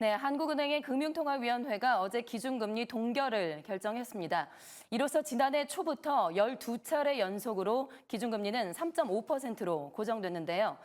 네, 한국은행의 금융통화위원회가 어제 기준금리 동결을 결정했습니다. 이로써 지난해 초부터 12차례 연속으로 기준금리는 3.5%로 고정됐는데요.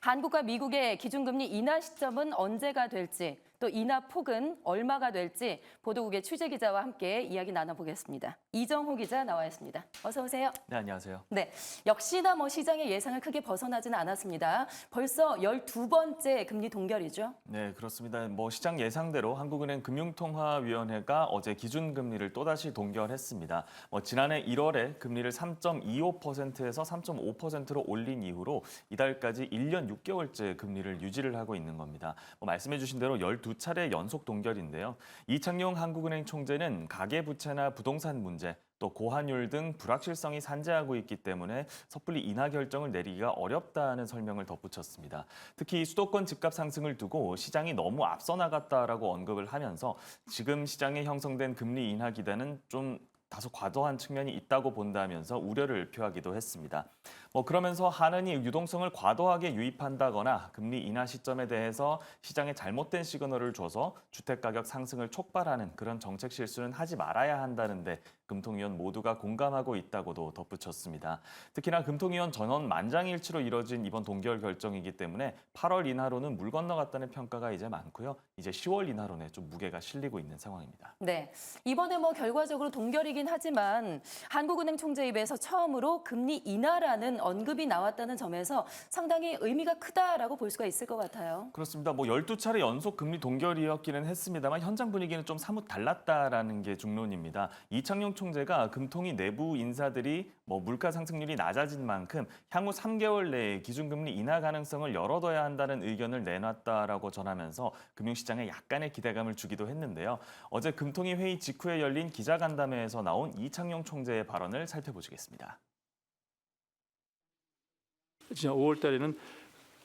한국과 미국의 기준금리 인하 시점은 언제가 될지, 또 인하 폭은 얼마가 될지 보도국의 취재기자와 함께 이야기 나눠보겠습니다. 이정호 기자 나와 있습니다. 어서 오세요. 네, 안녕하세요. 네, 역시나 시장의 예상을 크게 벗어나지는 않았습니다. 벌써 12번째 금리 동결이죠. 네, 그렇습니다. 시장 예상대로 한국은행 금융통화위원회가 어제 기준금리를 또다시 동결했습니다. 지난해 1월에 금리를 3.25%에서 3.5%로 올린 이후로 이달까지 1년 6개월째 금리를 유지를 하고 있는 겁니다. 말씀해 주신 대로 12차례 연속 동결인데요. 이창용 한국은행 총재는 가계부채나 부동산 문제, 또 고환율 등 불확실성이 산재하고 있기 때문에 섣불리 인하 결정을 내리기가 어렵다는 설명을 덧붙였습니다. 특히 수도권 집값 상승을 두고 시장이 너무 앞서 나갔다라고 언급을 하면서 지금 시장에 형성된 금리 인하 기대는 좀 다소 과도한 측면이 있다고 본다면서 우려를 표하기도 했습니다. 그러면서 한은이 유동성을 과도하게 유입한다거나 금리 인하 시점에 대해서 시장에 잘못된 시그널을 줘서 주택가격 상승을 촉발하는 그런 정책 실수는 하지 말아야 한다는데 금통위원 모두가 공감하고 있다고도 덧붙였습니다. 특히나 금통위원 전원 만장일치로 이뤄진 이번 동결 결정이기 때문에 8월 인하로는 물 건너갔다는 평가가 이제 많고요. 이제 10월 인하론에 좀 무게가 실리고 있는 상황입니다. 네, 이번에 결과적으로 동결이긴 하지만 한국은행 총재 입에서 처음으로 금리 인하라는 언급이 나왔다는 점에서 상당히 의미가 크다라고 볼 수가 있을 것 같아요. 그렇습니다. 12차례 연속 금리 동결이었기는 했습니다만 현장 분위기는 좀 사뭇 달랐다라는 게 중론입니다. 이창용 총재가 금통위 내부 인사들이 물가 상승률이 낮아진 만큼 향후 3개월 내에 기준금리 인하 가능성을 열어둬야 한다는 의견을 내놨다라고 전하면서 금융시장에 약간의 기대감을 주기도 했는데요. 어제 금통위 회의 직후에 열린 기자간담회에서 나온 이창용 총재의 발언을 살펴보시겠습니다. 진짜 5월 달에는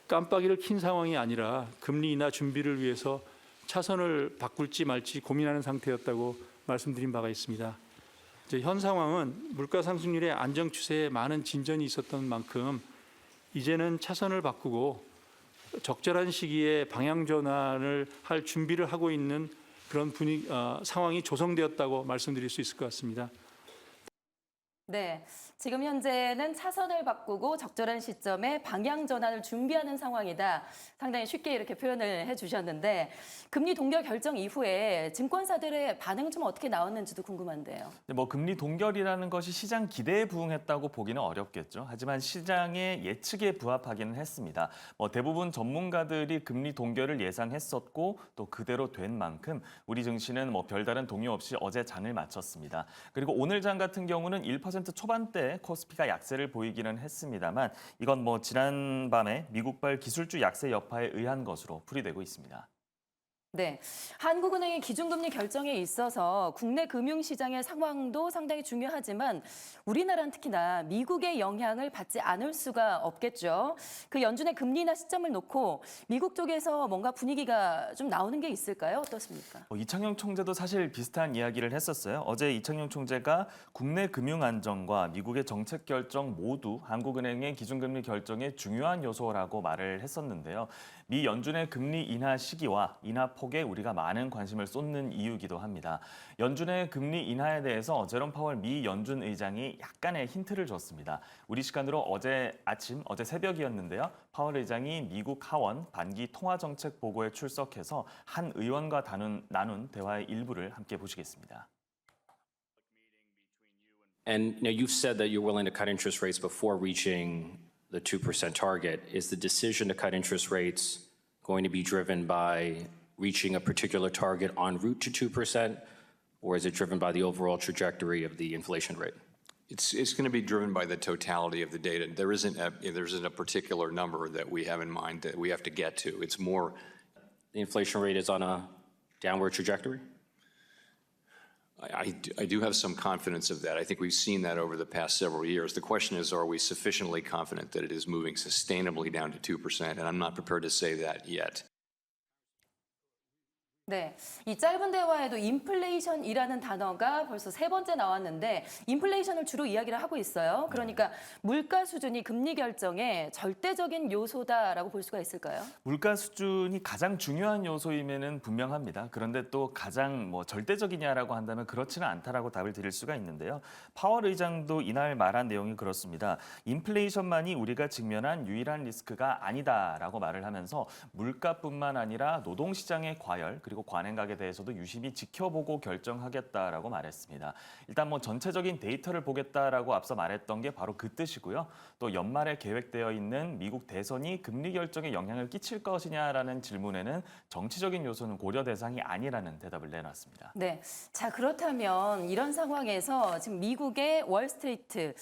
깜빡이를 킨 상황이 아니라 금리 인하 준비를 위해서 차선을 바꿀지 말지 고민하는 상태였다고 말씀드린 바가 있습니다. 현 상황은 물가 상승률의 안정 추세에 많은 진전이 있었던 만큼 이제는 차선을 바꾸고 적절한 시기에 방향 전환을 할 준비를 하고 있는 그런 상황이 조성되었다고 말씀드릴 수 있을 것 같습니다. 네, 지금 현재는 차선을 바꾸고 적절한 시점에 방향 전환을 준비하는 상황이다. 상당히 쉽게 이렇게 표현을 해주셨는데 금리 동결 결정 이후에 증권사들의 반응 좀 어떻게 나왔는지도 궁금한데요. 금리 동결이라는 것이 시장 기대에 부응했다고 보기는 어렵겠죠. 하지만 시장의 예측에 부합하기는 했습니다. 대부분 전문가들이 금리 동결을 예상했었고 또 그대로 된 만큼 우리 증시는 별다른 동요 없이 어제 장을 마쳤습니다. 그리고 오늘 장 같은 경우는 1% 초반대 코스피가 약세를 보이기는 했습니다만 이건 지난밤에 미국발 기술주 약세 여파에 의한 것으로 풀이되고 있습니다. 네, 한국은행의 기준금리 결정에 있어서 국내 금융시장의 상황도 상당히 중요하지만 우리나라는 특히나 미국의 영향을 받지 않을 수가 없겠죠. 그 연준의 금리 인하 시점을 놓고 미국 쪽에서 뭔가 분위기가 좀 나오는 게 있을까요? 어떻습니까? 이창용 총재도 사실 비슷한 이야기를 했었어요. 어제 이창용 총재가 국내 금융 안정과 미국의 정책 결정 모두 한국은행의 기준금리 결정의 중요한 요소라고 말을 했었는데요. 미 연준의 금리 인하 시기와 인하 폭에 우리가 많은 관심을 쏟는 이유이기도 합니다. 연준의 금리 인하에 대해서 제롬 파월 미 연준 의장이 약간의 힌트를 줬습니다. 우리 시간으로 어제 새벽이었는데요. 파월 의장이 미국 하원 반기 통화정책 보고에 출석해서 한 의원과 나눈 대화의 일부를 함께 보시겠습니다. And you've said that you're willing to cut interest rates before reaching the 2% target. Is the decision to cut interest rates going to be driven by reaching a particular target en route to 2%, or is it driven by the overall trajectory of the inflation rate? It's going to be driven by the totality of the data. There isn't a particular number that we have in mind that we have to get to. It's more. The inflation rate is on a downward trajectory? I do have some confidence of that. I think we've seen that over the past several years. The question is, are we sufficiently confident that it is moving sustainably down to 2%? And I'm not prepared to say that yet. 네, 이 짧은 대화에도 인플레이션이라는 단어가 벌써 3번째 나왔는데 인플레이션을 주로 이야기를 하고 있어요. 그러니까 물가 수준이 금리 결정의 절대적인 요소다라고 볼 수가 있을까요? 물가 수준이 가장 중요한 요소임에는 분명합니다. 그런데 또 가장 절대적이냐라고 한다면 그렇지는 않다라고 답을 드릴 수가 있는데요. 파월 의장도 이날 말한 내용이 그렇습니다. 인플레이션만이 우리가 직면한 유일한 리스크가 아니다라고 말을 하면서 물가뿐만 아니라 노동시장의 과열 그리고 관행각에 대해서도 유심히 지켜보고 결정하겠다라고 말했습니다. 일단 전체적인 데이터를 보겠다라고 앞서 말했던 게 바로 그 뜻이고요. 또 연말에 계획되어 있는 미국 대선이 금리 결정에 영향을 끼칠 것이냐라는 질문에는 정치적인 요소는 고려 대상이 아니라는 대답을 내놨습니다. 네, 자 그렇다면 이런 상황에서 지금 미국의 월스트리트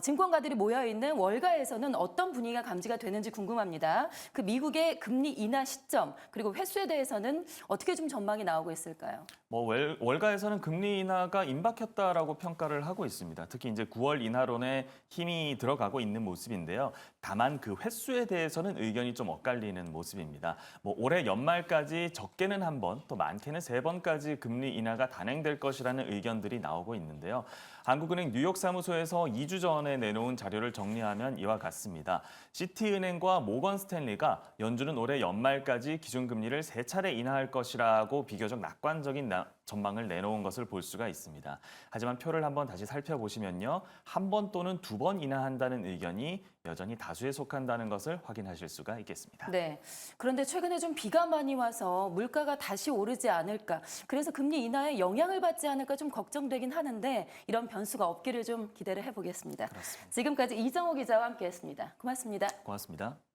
증권가들이 모여 있는 월가에서는 어떤 분위기가 감지가 되는지 궁금합니다. 그 미국의 금리 인하 시점 그리고 횟수에 대해서는 어떻게 좀 전망이 나오고 있을까요? 월가에서는 금리 인하가 임박했다라고 평가를 하고 있습니다. 특히 이제 9월 인하론에 힘이 들어가고 있는 모습인데요. 다만 그 횟수에 대해서는 의견이 좀 엇갈리는 모습입니다. 올해 연말까지 적게는 1번, 또 많게는 3번까지 금리 인하가 단행될 것이라는 의견들이 나오고 있는데요. 한국은행 뉴욕 사무소에서 2주 전에 내놓은 자료를 정리하면 이와 같습니다. 시티은행과 모건 스탠리가 연준은 올해 연말까지 기준금리를 3차례 인하할 것이라고 비교적 낙관적인 전망을 내놓은 것을 볼 수가 있습니다. 하지만 표를 한번 다시 살펴보시면요. 1번 또는 2번 인하한다는 의견이 여전히 다수에 속한다는 것을 확인하실 수가 있겠습니다. 네. 그런데 최근에 좀 비가 많이 와서 물가가 다시 오르지 않을까. 그래서 금리 인하에 영향을 받지 않을까 좀 걱정되긴 하는데 이런 변수가 없기를 좀 기대를 해보겠습니다. 그렇습니다. 지금까지 이정호 기자와 함께했습니다. 고맙습니다. 고맙습니다.